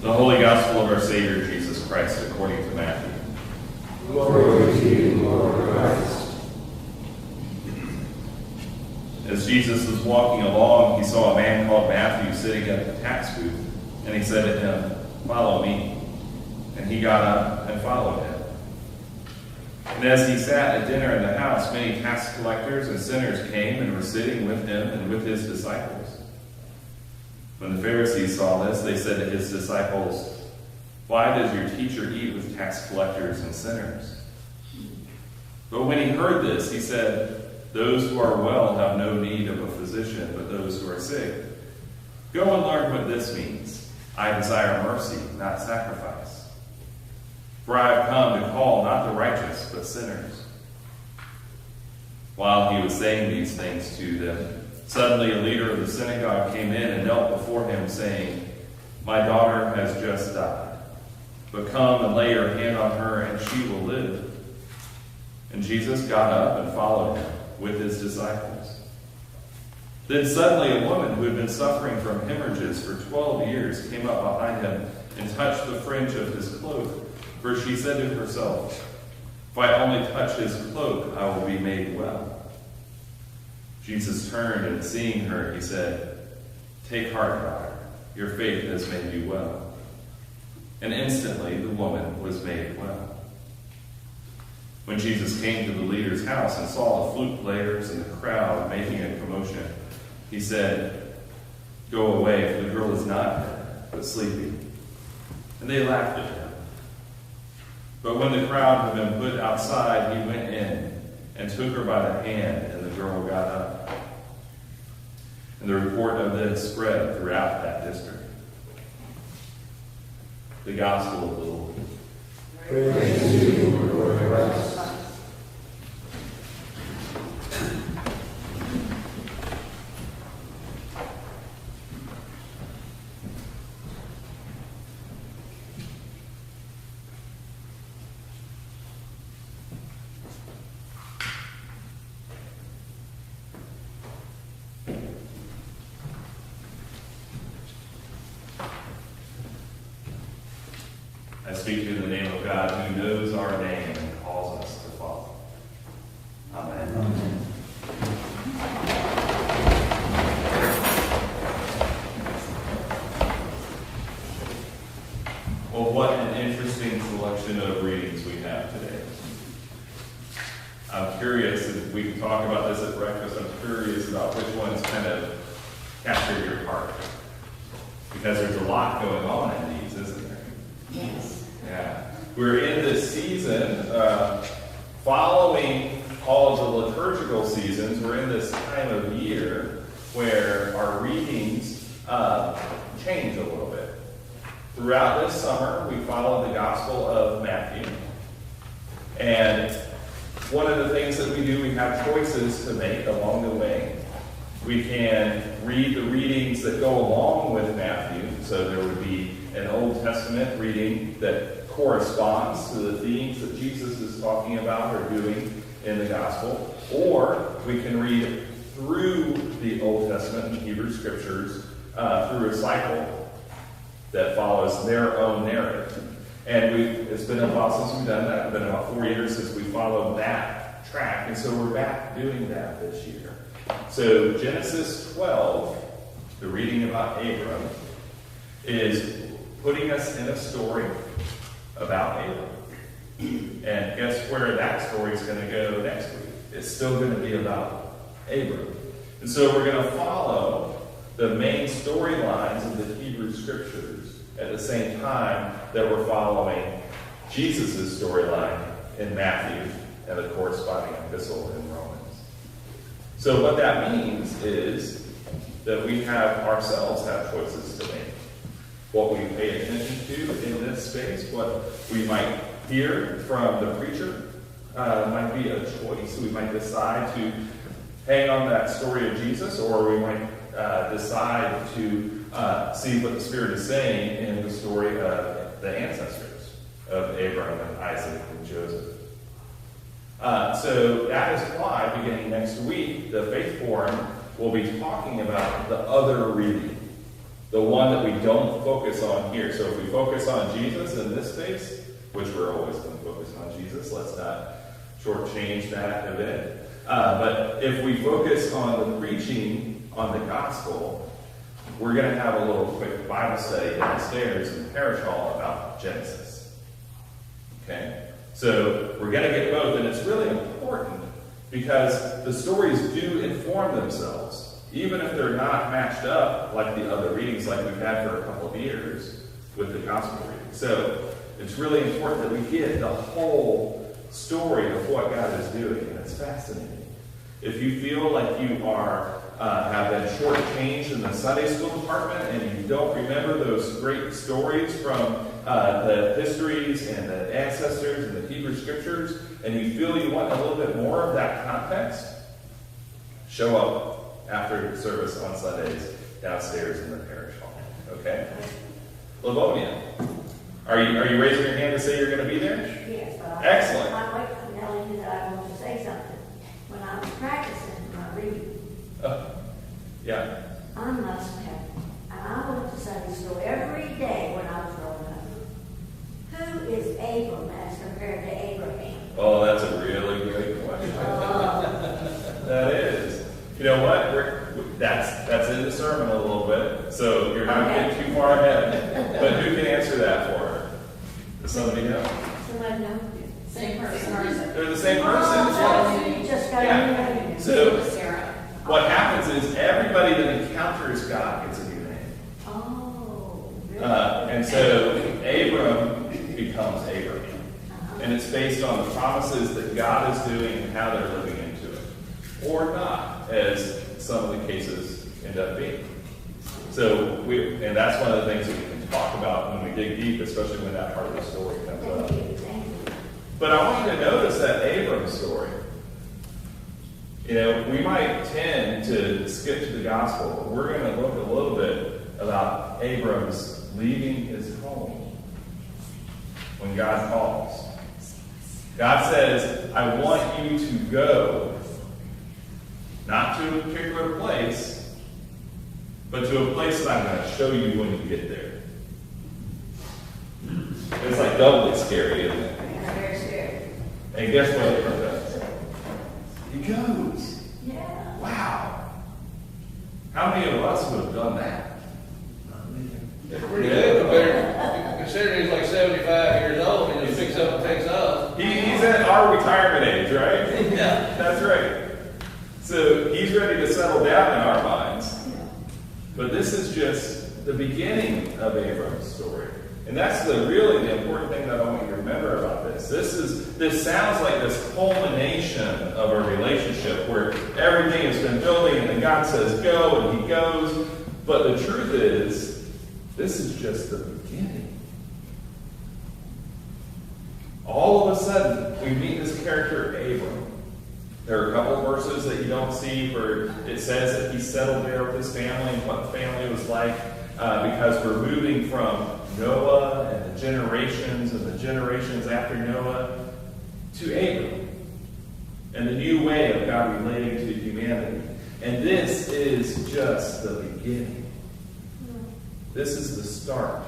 The Holy Gospel of our Savior Jesus Christ according to Matthew. Glory to you, Lord Christ. As Jesus was walking along, he saw a man called Matthew sitting at the tax booth, and he said to him, "Follow me." And he got up and followed him. And as he sat at dinner in the house, many tax collectors and sinners came and were sitting with him and with his disciples. When the Pharisees saw this, they said to his disciples, "Why does your teacher eat with tax collectors and sinners?" But when he heard this, he said, "Those who are well have no need of a physician, but those who are sick. Go and learn what this means. I desire mercy, not sacrifice. For I have come to call not the righteous, but sinners." While he was saying these things to them, suddenly a leader of the synagogue came in and knelt before him, saying, "My daughter has just died, but come and lay your hand on her, and she will live." And Jesus got up and followed him with his disciples. Then suddenly a woman who had been suffering from hemorrhages for 12 years came up behind him and touched the fringe of his cloak. For she said to herself, "If I only touch his cloak, I will be made well." Jesus turned, and seeing her, he said, "Take heart, daughter, your faith has made you well." And instantly the woman was made well. When Jesus came to the leader's house and saw the flute players and the crowd making a commotion, he said, "Go away, for the girl is not dead, but sleeping." And they laughed at him. But when the crowd had been put outside, he went in and took her by the hand, and the girl got up. And the report of this spread throughout that district. The Gospel of the Lord. Praise to you, Lord Christ. I speak to you in the name of God, who knows our name and calls us to follow. Amen. Amen. Well, what an interesting selection of readings we have today. I'm curious, if we can talk about this at breakfast, I'm curious about which ones kind of capture your heart. Because there's a lot going on in these, isn't there? Yes. Yeah. We're in this season, following all of the liturgical seasons, we're in this time of year where our readings change a little bit. Throughout this summer, we followed the Gospel of Matthew. And one of the things that we do, we have choices to make along the way. We can read the readings that go along with Matthew. So there would be an Old Testament reading that corresponds to the themes that Jesus is talking about or doing in the Gospel. Or we can read through the Old Testament and Hebrew Scriptures through a cycle that follows their own narrative. And it's been a while since we've done that. It's been about 4 years since we followed that track. And so we're back doing that this year. So Genesis 12, the reading about Abram, is putting us in a story about Abram. And guess where that story is going to go next week? It's still going to be about Abram. And so we're going to follow the main storylines of the Hebrew Scriptures at the same time that we're following Jesus' storyline in Matthew and the corresponding epistle in Romans. So what that means is that we ourselves have choices to make. What we pay attention to in this space, what we might hear from the preacher, might be a choice. We might decide to hang on that story of Jesus, or we might decide to see what the Spirit is saying in the story of the ancestors of Abraham and Isaac and Joseph. So that is why, beginning next week, the Faith Forum will be talking about the other reading the one that we don't focus on here. So if we focus on Jesus in this space, which we're always going to focus on Jesus, let's not shortchange that event. But if we focus on the preaching on the gospel, we're going to have a little quick Bible study downstairs in the parish hall about Genesis. Okay? So we're going to get both, and it's really important because the stories do inform themselves, even if they're not matched up like the other readings like we've had for a couple of years with the gospel reading. So it's really important that we get the whole story of what God is doing, and it's fascinating. If you feel like you are have been shortchanged in the Sunday school department and you don't remember those great stories from the histories and the ancestors and the Hebrew scriptures, and you feel you want a little bit more of that context, show up after service on Sundays downstairs in the parish hall. Okay? Livonia, are you raising your hand to say you're going to be there? Yes, but Excellent. I'm telling you that I want to say something. When I was practicing my reading, Yeah. I must have, and I went to Sunday school every day when I was growing up. Who is Abram as compared to Abraham? Oh, that's a really great question. That is. You know what? That's in the sermon a little bit, so you're not getting too far ahead. But who can answer that for her? Does somebody know? Somebody know? Same person. They're the same person. Oh, you just got Yeah. to So Sarah. what happens is everybody that encounters God gets a new name. Oh, really? And so Abram becomes Abraham. Uh-huh. And it's based on the promises that God is doing and how they're living into it. Or not, as some of the cases end up being. So and that's one of the things that we can talk about when we dig deep, especially when that part of the story comes up. Thank you, thank you. But I want you to notice that Abram story. You know, we might tend to skip to the gospel, but we're going to look a little bit about Abram's leaving his home when God calls. God says, I want you to go, not to a particular place, but to a place that I'm going to show you when you get there. It's like doubly scary, isn't it? Yeah, very scary. And guess what Abram does? He goes. Yeah. Wow. How many of us would have done that? It's pretty good compared, considering he's like 75 years old, he just picks up and takes off. He's at our retirement age, right? Yeah. That's right. So he's ready to settle down in our minds. But this is just the beginning of Abram's story. And that's really the important thing that I want you to remember about this. This sounds like this culmination of a relationship where everything has been building and then God says go and he goes. But the truth is, this is just the beginning. All of a sudden, we meet this character, Abram. There are a couple of verses that you don't see where it says that he settled there with his family and what the family was like, because we're moving from Noah and the generations after Noah to Abram and the new way of God relating to humanity. And this is just the beginning. This is the start.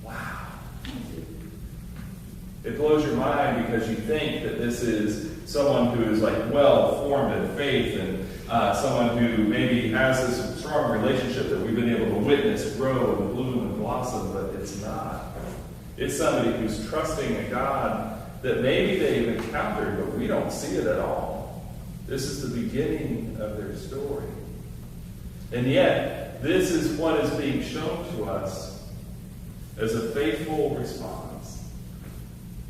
Wow. It blows your mind because you think that this is someone who is like well formed in faith and someone who maybe has this strong relationship that we've been able to witness grow and bloom and blossom, but it's not. It's somebody who's trusting a God that maybe they've encountered, but we don't see it at all. This is the beginning of their story. And yet, this is what is being shown to us as a faithful response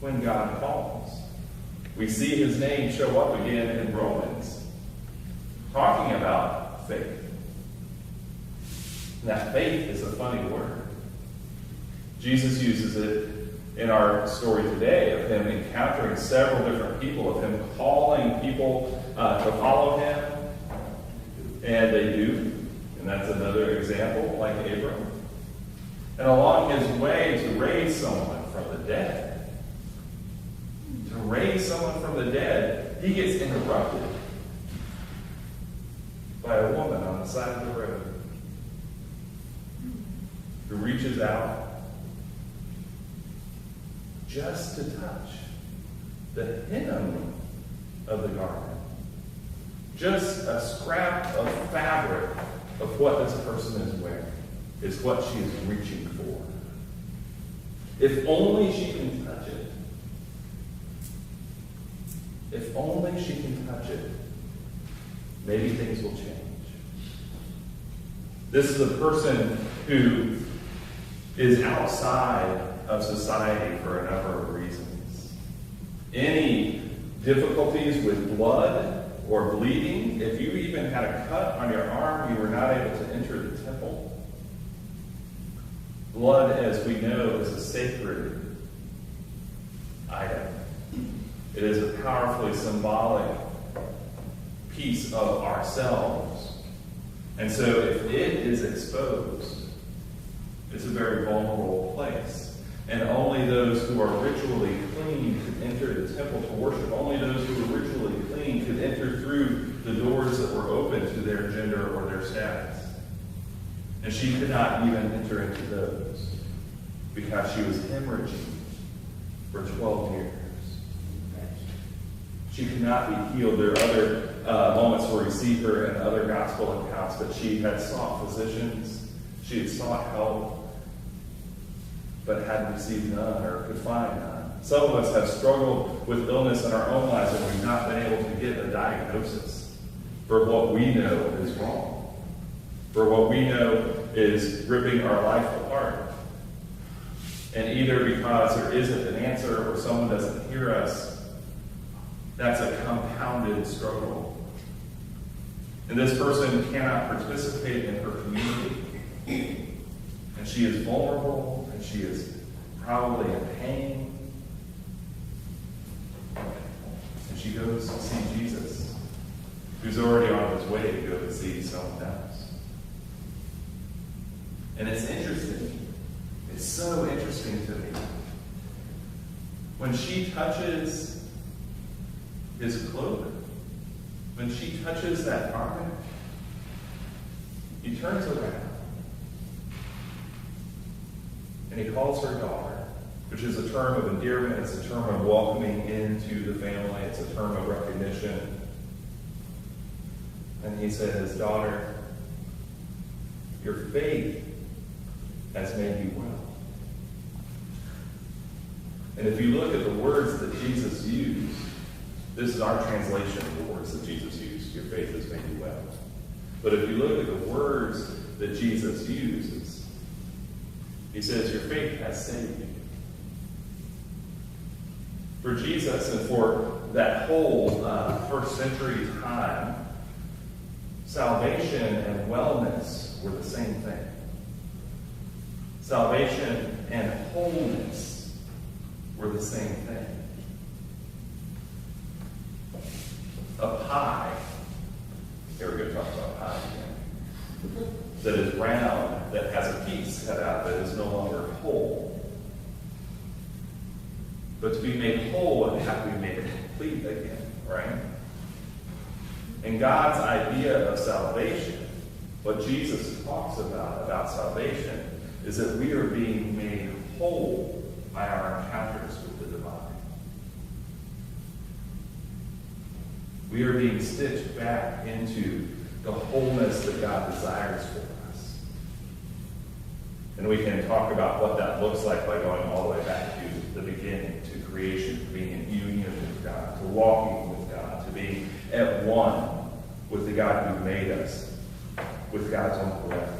when God calls. We see his name show up again in Romans, talking about faith. Now, faith is a funny word. Jesus uses it in our story today of him encountering several different people, of him calling people to follow him. And they do. And that's another example, like Abram. And along his way to raise someone from the dead. To raise someone from the dead, he gets interrupted by a woman on the side of the road, who reaches out just to touch the hem of the garment. Just a scrap of fabric of what this person is wearing is what she is reaching for. If only she can touch it. If only she can touch it, maybe things will change. This is a person who is outside of society for a number of reasons. Any difficulties with blood or bleeding, if you even had a cut on your arm, you were not able to enter the temple. Blood, as we know, is a sacred item. It is a powerfully symbolic piece of ourselves. And so if it is exposed, it's a very vulnerable place. And only those who are ritually clean could enter the temple to worship. Only those who were ritually clean could enter through the doors that were open to their gender or their status. And she could not even enter into those because she was hemorrhaging for 12 years. She could not be healed. There are other moments where we see her in other gospel accounts, but she had sought physicians. She had sought help, but hadn't received none or could find none. Some of us have struggled with illness in our own lives and we've not been able to get a diagnosis for what we know is wrong, for what we know is ripping our life apart. And either because there isn't an answer or someone doesn't hear us, that's a compounded struggle. And this person cannot participate in her community. And she is vulnerable, and she is probably in pain. And she goes to see Jesus, who's already on his way to go to see someone else. And it's interesting. It's so interesting to me. When she touches his cloak, when she touches that garment, he turns around and he calls her daughter, which is a term of endearment, it's a term of welcoming into the family, it's a term of recognition. And he says, "Daughter, your faith has made you well." And if you look at the words that Jesus used, this is our translation of the words that Jesus used. Your faith has made you well. But if you look at the words that Jesus uses, he says, your faith has saved you. For Jesus and for that whole first century time, salvation and wellness were the same thing. Salvation and wholeness were the same thing. A pie, here we're going to talk about pie again, that is round, that has a piece cut out, that is no longer whole. But to be made whole and have to be made complete again, right? And God's idea of salvation, what Jesus talks about salvation, is that we are being made whole by our encounters with the divine. We are being stitched back into the wholeness that God desires for us. And we can talk about what that looks like by going all the way back to the beginning, to creation, to being in union with God, to walking with God, to being at one with the God who made us, with God's own breath.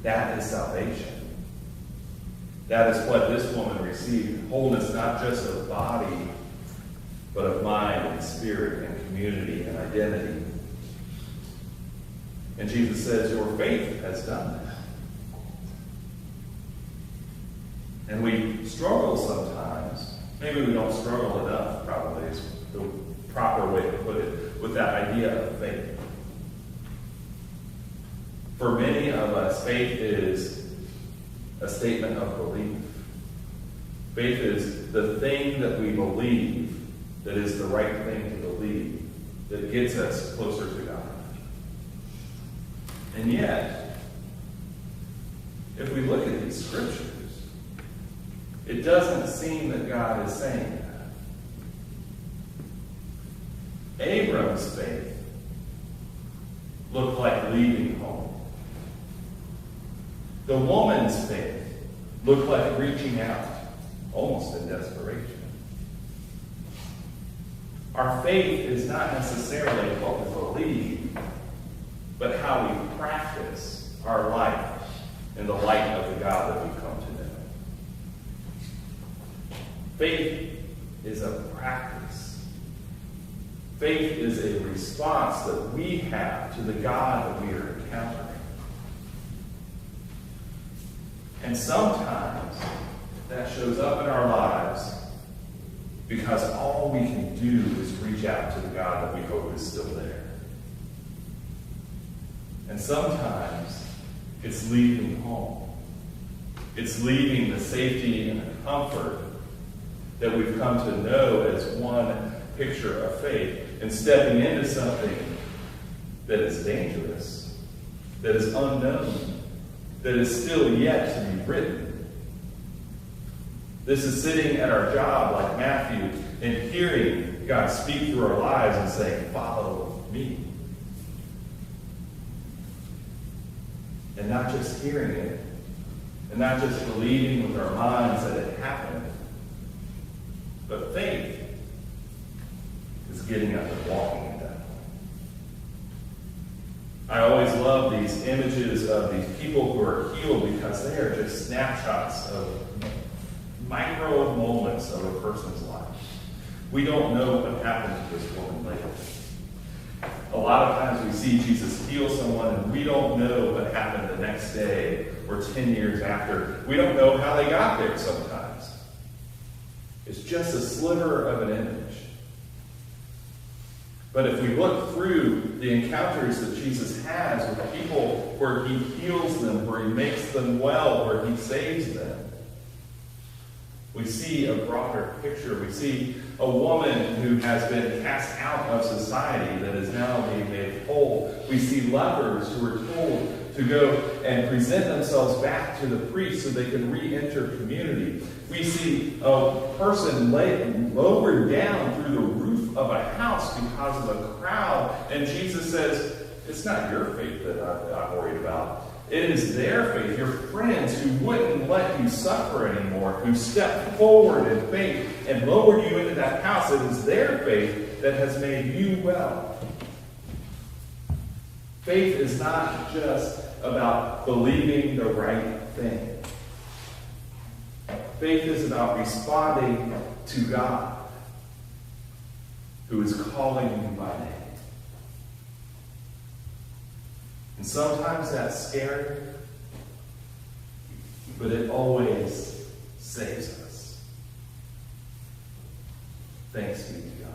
That is salvation. That is what this woman received. Wholeness not just of body, but of mind and spirit and community and identity. And Jesus says, your faith has done that. And we struggle sometimes. Maybe we don't struggle enough, probably is the proper way to put it, with that idea of faith. For many of us, faith is a statement of belief. Faith is the thing that we believe that is the right thing to believe, that gets us closer to God. And yet, if we look at these scriptures, it doesn't seem that God is saying that. Abram's faith looked like leaving home. The woman's faith looked like reaching out, almost in desperation. Our faith is not necessarily what we believe, but how we practice our life in the light of the God that we come to know. Faith is a practice. Faith is a response that we have to the God that we are encountering. And sometimes that shows up in our lives because all we can do is reach out to the God that we hope is still there. And sometimes it's leaving home. It's leaving the safety and the comfort that we've come to know as one picture of faith and stepping into something that is dangerous, that is unknown, that is still yet to be written. This is sitting at our job like Matthew and hearing God speak through our lives and saying, "Follow me." And not just hearing it, and not just believing with our minds that it happened, but faith is getting up and walking at that point. I always love these images of these people who are healed because they are just snapshots of micro moments of a person's life. We don't know what happened to this woman later. A lot of times we see Jesus heal someone and we don't know what happened the next day or 10 years after. We don't know how they got there sometimes. It's just a sliver of an image. But if we look through the encounters that Jesus has with people where he heals them, where he makes them well, where he saves them, we see a broader picture. We see a woman who has been cast out of society that is now being made whole. We see lepers who are told to go and present themselves back to the priest so they can re-enter community. We see a person lowered down through the roof of a house because of a crowd. And Jesus says, it's not your faith that I'm worried about. It is their faith, your friends who wouldn't let you suffer anymore, who stepped forward in faith and lowered you into that house. It is their faith that has made you well. Faith is not just about believing the right thing. Faith is about responding to God, who is calling you by name. And sometimes that's scary, but it always saves us. Thanks be to God.